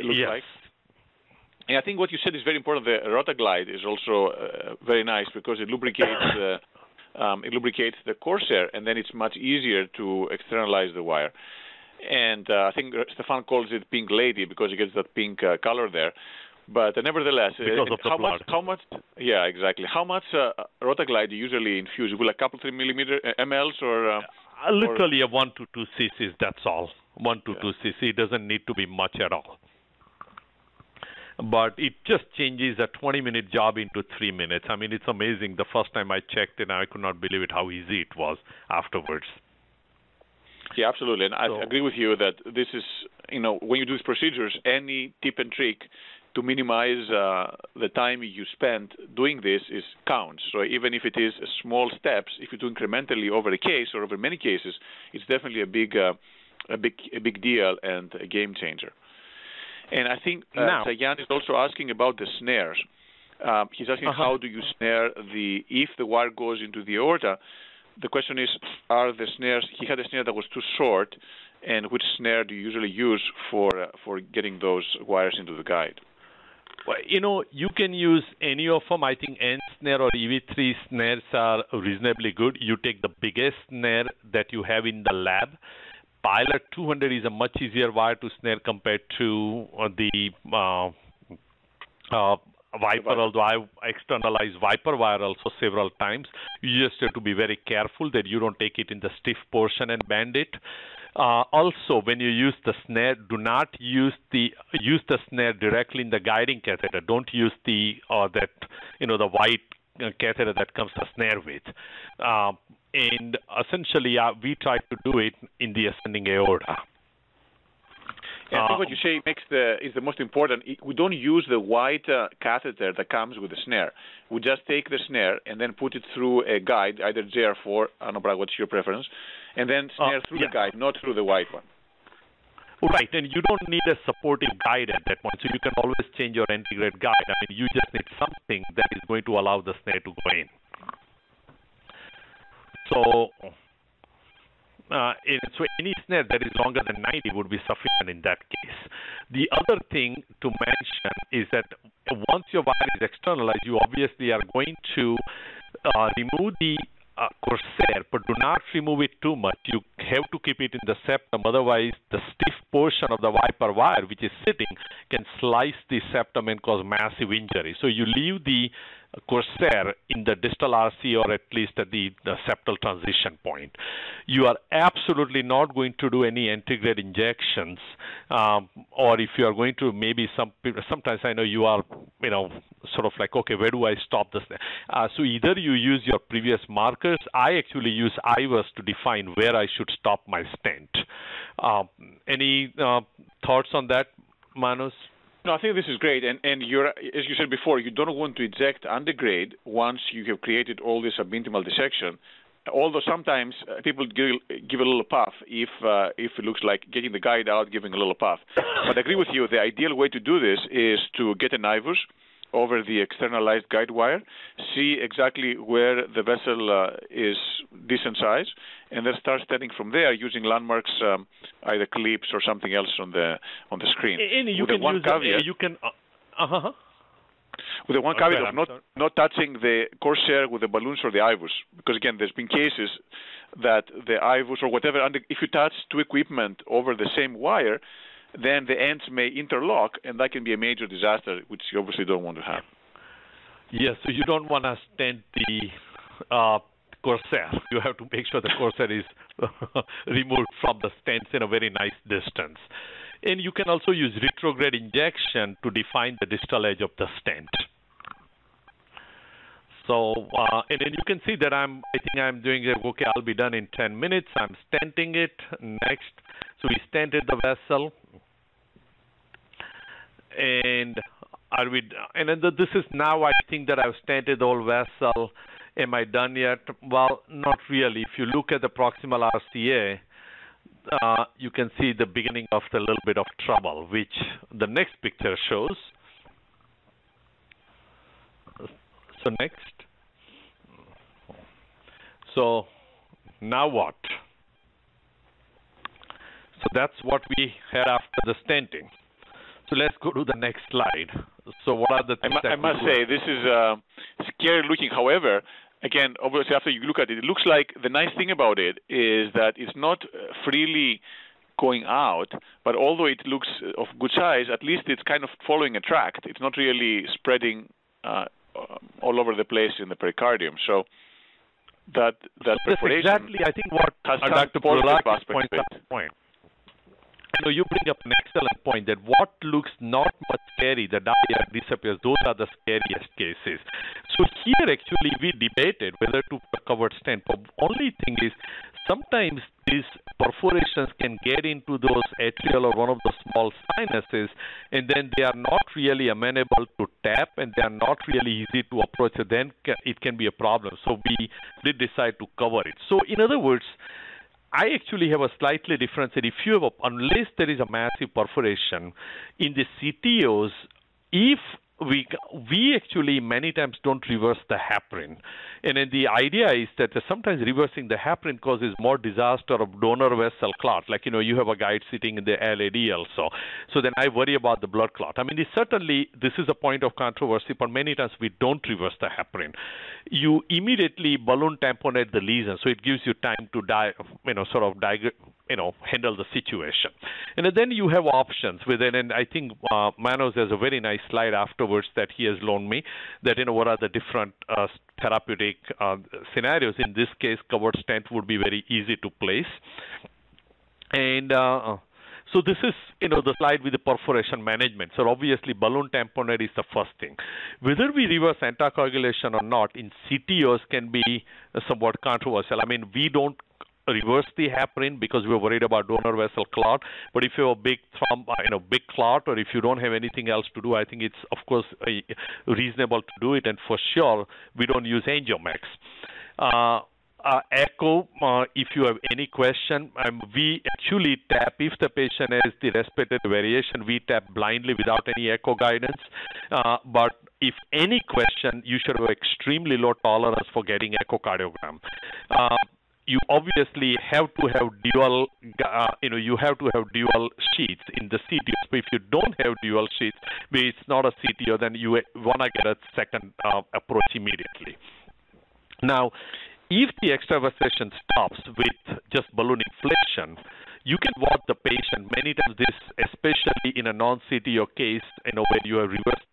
Looks yes. Like. And I think what you said is very important. The Rotaglide is also very nice because it lubricates the Corsair, and then it's much easier to externalize the wire. And I think Stefan calls it Pink Lady because it gets that pink color there. But nevertheless, how much? Yeah, exactly. How much Rotaglide do you usually infuse? Will a couple 3 millimeter mLs or? Literally a 1 to 2 cc's. That's all. 1 to 2 cc. It doesn't need to be much at all. But it just changes a 20-minute job into 3 minutes. I mean, it's amazing. The first time I checked it, I could not believe it how easy it was afterwards. Yeah, absolutely. And I agree with you that this is, when you do these procedures, any tip and trick to minimize the time you spend doing this counts. So even if it is small steps, if you do incrementally over a case or over many cases, it's definitely a big deal and a game changer. And I think Sayan is also asking about the snares. He's asking how do you snare if the wire goes into the aorta. The question is, are the snares? He had a snare that was too short, and which snare do you usually use for getting those wires into the guide? Well, you can use any of them. I think N snare or EV3 snares are reasonably good. You take the biggest snare that you have in the lab. Pilot 200 is a much easier wire to snare compared to the Viper, although I externalized Viper wire also several times. You just have to be very careful that you don't take it in the stiff portion and bend it. Also, when you use the snare, do not use the snare directly in the guiding catheter. Don't use the white catheter that comes the snare with. And essentially, we try to do it in the ascending aorta. I think what you say is the most important. We don't use the white catheter that comes with the snare. We just take the snare and then put it through a guide, either JR4, I don't know, Parag, what's your preference, and then snare through the guide, not through the white one. Right, and you don't need a supporting guide at that point, so you can always change your integrate guide. I mean, you just need something that is going to allow the snare to go in. So any snare that is longer than 90 would be sufficient in that case. The other thing to mention is that once your wire is externalized, you obviously are going to remove the Corsair, but do not remove it too much. You have to keep it in the septum, otherwise the stiff portion of the wiper wire which is sitting can slice the septum and cause massive injury. So you leave the Corsair in the distal RC or at least at the septal transition point. You are absolutely not going to do any antegrade injections, or if you are going to, maybe sometimes I know you are, sort of like, okay, where do I stop this? So either you use your previous markers. I actually use IVUS to define where I should stop my stent. Any thoughts on that, Manos? No, I think this is great, and you're, as you said before, you don't want to eject undergrade once you have created all this subintimal dissection. Although sometimes people give a little puff if it looks like getting the guide out, giving a little puff. But I agree with you. The ideal way to do this is to get an IVUS over the externalized guide wire, see exactly where the vessel is decent size, and then start studying from there using landmarks, either clips or something else on the screen. And you can use caveat, you can. With the one caveat of not touching the Corsair with the balloons or the IVUS, because again, there's been cases that the IVUS or whatever, if you touch two equipment over the same wire, then the ends may interlock, and that can be a major disaster, which you obviously don't want to have. Yes, so you don't want to stent the Corsair. You have to make sure the Corsair is removed from the stents in a very nice distance. And you can also use retrograde injection to define the distal edge of the stent. So, and then you can see that I think I'm doing it, okay, I'll be done in 10 minutes. I'm stenting it. Next. So we stented the vessel. And then this is now, I think that I've stented the whole vessel. Am I done yet? Well, not really. If you look at the proximal RCA, you can see the beginning of the little bit of trouble, which the next picture shows. So next. So now what? So that's what we had after the stenting. So let's go to the next slide. So what are the things I must say, this is scary looking. However, again, obviously, after you look at it, it looks like the nice thing about it is that it's not freely going out, but although it looks of good size, at least it's kind of following a tract. It's not really spreading all over the place in the pericardium. So that perforation that's exactly, I think, what Dr. Parag points out. So you bring up an excellent point that what looks not much scary, the dia disappears, those are the scariest cases. So here actually we debated whether to cover stent. But only thing is sometimes these perforations can get into those atrial or one of the small sinuses, and then they are not really amenable to tap, and they are not really easy to approach. So then it can be a problem. So we did decide to cover it. So in other words, I actually have a slightly different set. If you have unless there is a massive perforation in the CTOs, if we actually many times don't reverse the heparin. And then the idea is that sometimes reversing the heparin causes more disaster of donor vessel clot. Like, you have a guide sitting in the LAD also. So then I worry about the blood clot. I mean, certainly this is a point of controversy, but many times we don't reverse the heparin. You immediately balloon tamponade the lesion, so it gives you time to handle the situation. And then you have options within, and I think Manos has a very nice slide afterwards that he has loaned me, that, what are the different therapeutic scenarios. In this case, covered stent would be very easy to place. And so this is, the slide with the perforation management. So obviously, balloon tamponade is the first thing. Whether we reverse anticoagulation or not in CTOs can be somewhat controversial. I mean, we don't reverse the heparin because we're worried about donor vessel clot. But if you have a big big clot, or if you don't have anything else to do, I think it's of course reasonable to do it. And for sure, we don't use angiomax. Echo, if you have any question, we actually tap, if the patient has the respiratory variation, we tap blindly without any echo guidance. But if any question, you should have extremely low tolerance for getting echocardiogram. You obviously have to have dual, dual sheaths in the CTO. But if you don't have dual sheaths, but it's not a CTO, then you want to get a second approach immediately. Now, if the extravasation stops with just balloon inflation, you can watch the patient. Many times this, especially in a non-CTO case, where you have reversed.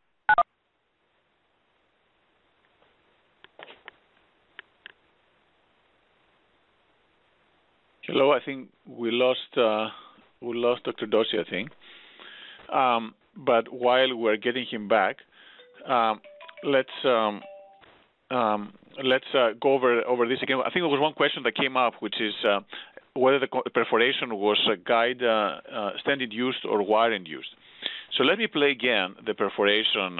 Hello, I think we lost Dr. Doshi, I think. But while we're getting him back, let's go over this again. I think there was one question that came up, which is whether the perforation was guide stent-induced or wire-induced. So let me play again the perforation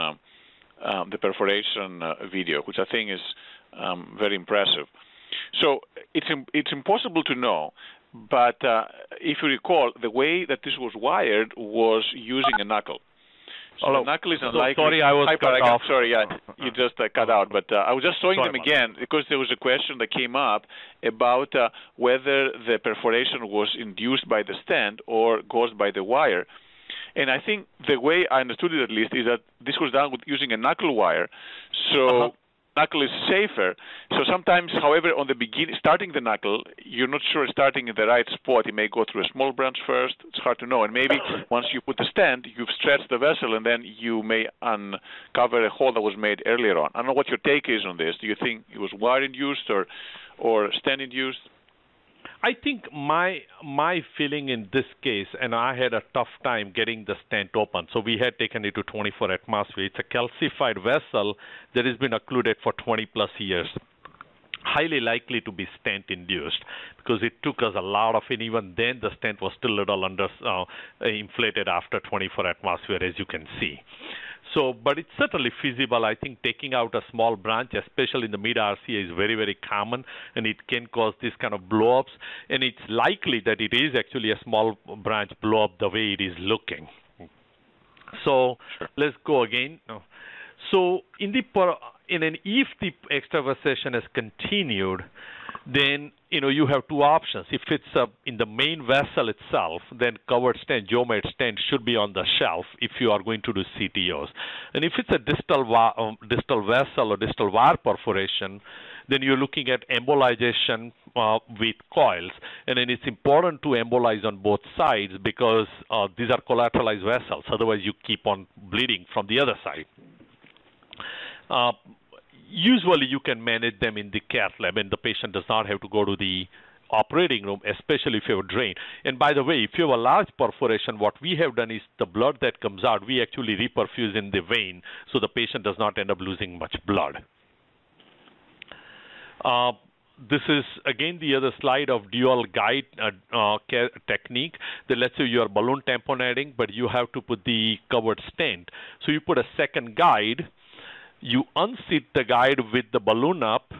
video, which I think is very impressive. So it's impossible to know, but if you recall, the way that this was wired was using a knuckle. So the knuckle is unlikely. Sorry, I was cut off. Sorry, yeah, you just cut out. But I was just showing them again because there was a question that came up about whether the perforation was induced by the stent or caused by the wire. And I think the way I understood it, at least, is that this was done with using a knuckle wire. So knuckle is safer. So sometimes, however, on the beginning, starting the knuckle, you're not sure starting in the right spot. It may go through a small branch first. It's hard to know. And maybe once you put the stent, you've stretched the vessel, and then you may uncover a hole that was made earlier on. I don't know what your take is on this. Do you think it was wire-induced or stent-induced? I think my feeling in this case, and I had a tough time getting the stent open, so we had taken it to 24 atmosphere. It's a calcified vessel that has been occluded for 20 plus years. Highly likely to be stent induced because it took us a lot of it. Even then, the stent was still a little inflated after 24 atmosphere, as you can see. So, but it's certainly feasible. I think taking out a small branch, especially in the mid-RCA, is very, very common, and it can cause this kind of blow-ups. And it's likely that it is actually a small branch blow-up the way it is looking. So let's go again. So if the extravasation has continued, then you have two options. If it's in the main vessel itself, then covered stent, geomet stent should be on the shelf if you are going to do CTOs. And if it's a distal vessel or distal wire perforation, then you're looking at embolization with coils. And then it's important to embolize on both sides because these are collateralized vessels. Otherwise, you keep on bleeding from the other side. Usually you can manage them in the cath lab, and the patient does not have to go to the operating room, especially if you have a drain. And by the way, if you have a large perforation, what we have done is the blood that comes out, we actually reperfuse in the vein so the patient does not end up losing much blood. This is, again, the other slide of dual guide technique. That let's say you are balloon tamponading, but you have to put the covered stent. So you put a second guide. You unseat the guide with the balloon up,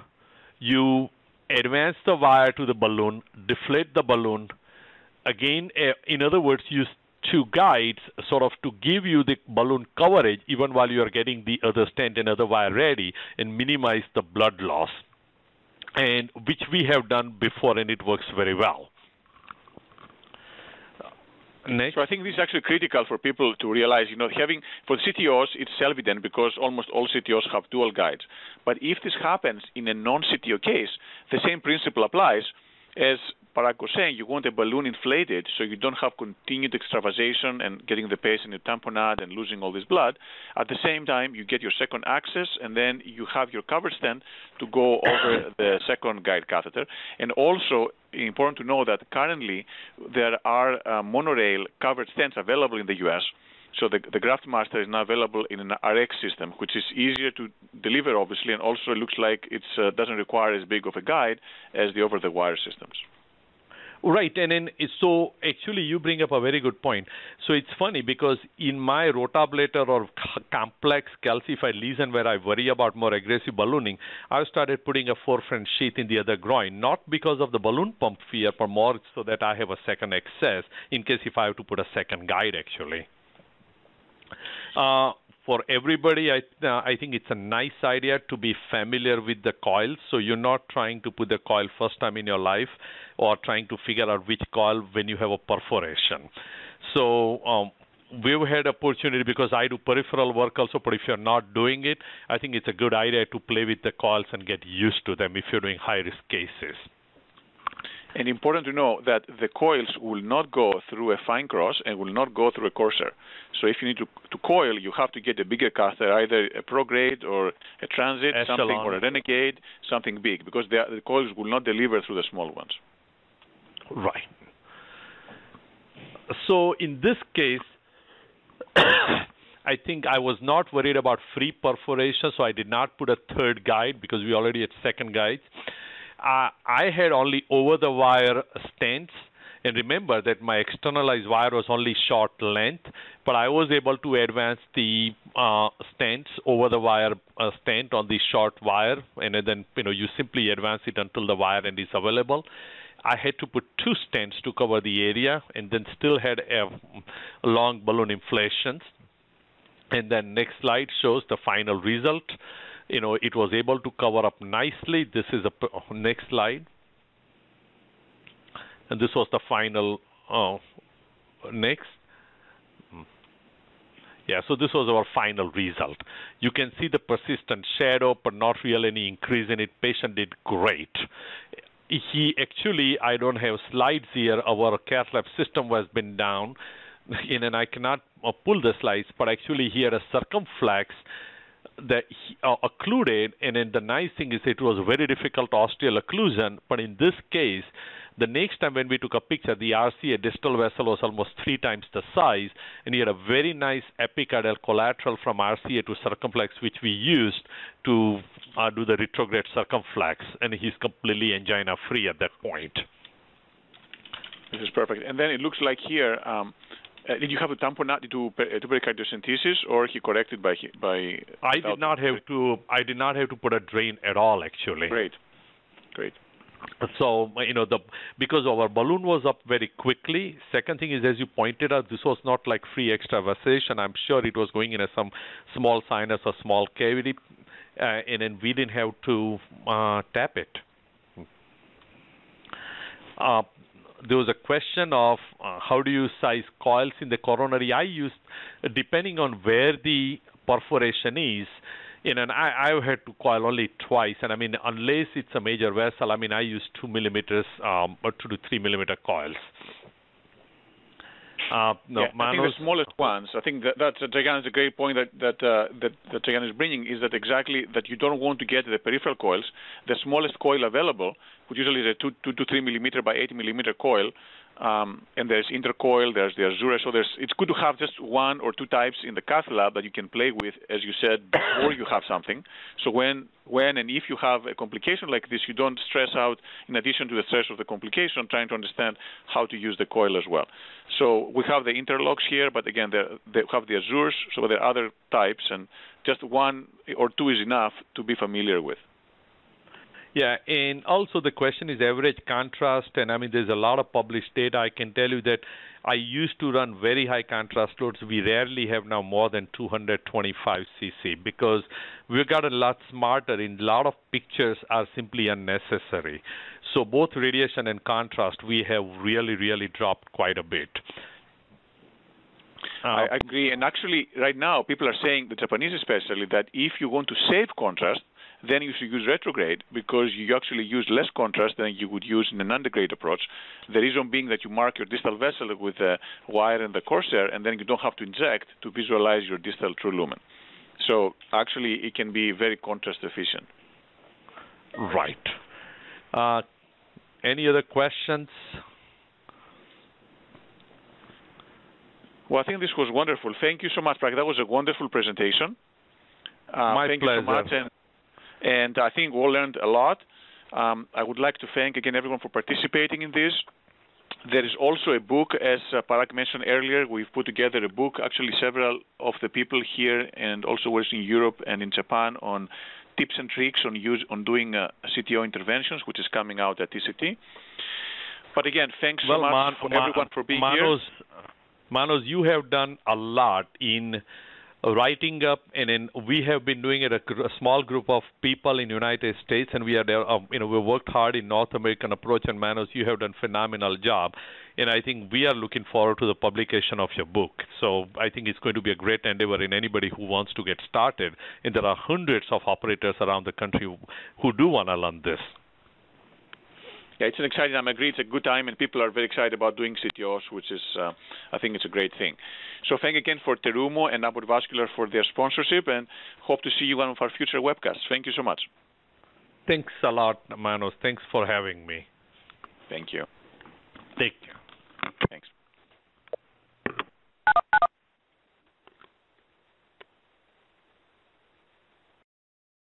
you advance the wire to the balloon, deflate the balloon. Again, in other words, use two guides sort of to give you the balloon coverage even while you are getting the other stent and other wire ready and minimize the blood loss, and which we have done before, and it works very well. Next. So I think this is actually critical for people to realize, having, for CTOs, it's self-evident because almost all CTOs have dual guides. But if this happens in a non-CTO case, the same principle applies. as Parag was saying, you want a balloon inflated so you don't have continued extravasation and getting the patient in tamponade and losing all this blood. At the same time, you get your second access, and then you have your cover stent to go over the second guide catheter. And also, important to know that currently there are monorail covered stents available in the U.S., so the GraftMaster is now available in an RX system, which is easier to deliver, obviously, and also looks like it doesn't require as big of a guide as the over-the-wire systems. Right, and then so actually you bring up a very good point. So it's funny because in my rotablator or complex calcified lesion where I worry about more aggressive ballooning, I started putting a 4-friend sheath in the other groin, not because of the balloon pump fear, but more so that I have a second access in case if I have to put a second guide actually. For everybody, I think it's a nice idea to be familiar with the coils. So you're not trying to put the coil first time in your life or trying to figure out which coil when you have a perforation. So we've had opportunity because I do peripheral work also, but if you're not doing it, I think it's a good idea to play with the coils and get used to them if you're doing high-risk cases. And important to know that the coils will not go through a fine cross and will not go through a Corsair. So if you need to coil, you have to get a bigger catheter, either a Prograde or a Transit, something, or a Renegade, something big, because the coils will not deliver through the small ones. Right. So in this case, I think I was not worried about free perforation, so I did not put a third guide because we already had second guides. I had only over-the-wire stents, and remember that my externalized wire was only short length, but I was able to advance the stents over-the-wire stent on the short wire, and then you simply advance it until the wire end is available. I had to put 2 stents to cover the area, and then still had a long balloon inflations. And then next slide shows the final result. It was able to cover up nicely. This is a next slide. And this was the final, next. Yeah, so this was our final result. You can see the persistent shadow, but not really any increase in it. Patient did great. He actually, I don't have slides here. Our cath lab system has been down, and I cannot pull the slides, but actually he had a circumflex that occluded, and then the nice thing is it was very difficult osteal occlusion, but in this case, the next time when we took a picture, the RCA distal vessel was almost 3 times the size, and he had a very nice epicardial collateral from RCA to circumflex, which we used to do the retrograde circumflex, and he's completely angina-free at that point. This is perfect. And then it looks like here, did you have a tamponade to pericardiocentesis, or he corrected by? I did not have to put a drain at all, actually. Great. So because our balloon was up very quickly. Second thing is, as you pointed out, this was not like free extravasation. I'm sure it was going in some small sinus or small cavity, and then we didn't have to tap it. There was a question of how do you size coils in the coronary. I used, depending on where the perforation is, and I had to coil only twice. And unless it's a major vessel, I use 2 millimeters or 2 to 3 millimeter coils. I think the smallest ones. I think that's Jagan is a great point that Jagan is bringing, is that exactly that you don't want to get the peripheral coils. The smallest coil available, which usually is a 2 to 3 millimeter by 8 millimeter coil, and there's intercoil, there's the Azure. So it's good to have just 1 or 2 types in the cath lab that you can play with, as you said, before you have something. So when and if you have a complication like this, you don't stress out, in addition to the stress of the complication, trying to understand how to use the coil as well. So we have the interlocks here, but again, they have the Azures, so there are other types, and just 1 or 2 is enough to be familiar with. Yeah, and also the question is average contrast, and there's a lot of published data. I can tell you that I used to run very high contrast loads. We rarely have now more than 225 cc because we've got a lot smarter, and a lot of pictures are simply unnecessary. So both radiation and contrast, we have really, really dropped quite a bit. I agree, and actually right now people are saying, the Japanese especially, that if you want to save contrast, then you should use retrograde because you actually use less contrast than you would use in an antegrade approach. The reason being that you mark your distal vessel with the wire and the Corsair, and then you don't have to inject to visualize your distal true lumen. So actually, it can be very contrast efficient. Right. Any other questions? Well, I think this was wonderful. Thank you so much, Parag. That was a wonderful presentation. My thank pleasure. you so much, and I think we all learned a lot. I would like to thank again everyone for participating in this. There is also a book, as Parag mentioned earlier. We've put together a book, actually several of the people here and also was in Europe and in Japan, on tips and tricks on doing CTO interventions, which is coming out at TCT. But again, thanks so much for everyone for being here. Manos, you have done a lot in writing up, and we have been doing it a small group of people in the United States, and we are there. We worked hard in North American approach, and Manos, you have done a phenomenal job, and I think we are looking forward to the publication of your book. So I think it's going to be a great endeavor in anybody who wants to get started, and there are hundreds of operators around the country who do want to learn this. Yeah, it's an exciting time. I agree it's a good time, and people are very excited about doing CTOs, which is, I think it's a great thing. So thank again for Terumo and Abbott Vascular for their sponsorship, and hope to see you on one of our future webcasts. Thank you so much. Thanks a lot, Manos. Thanks for having me. Thank you. Take care. Thanks.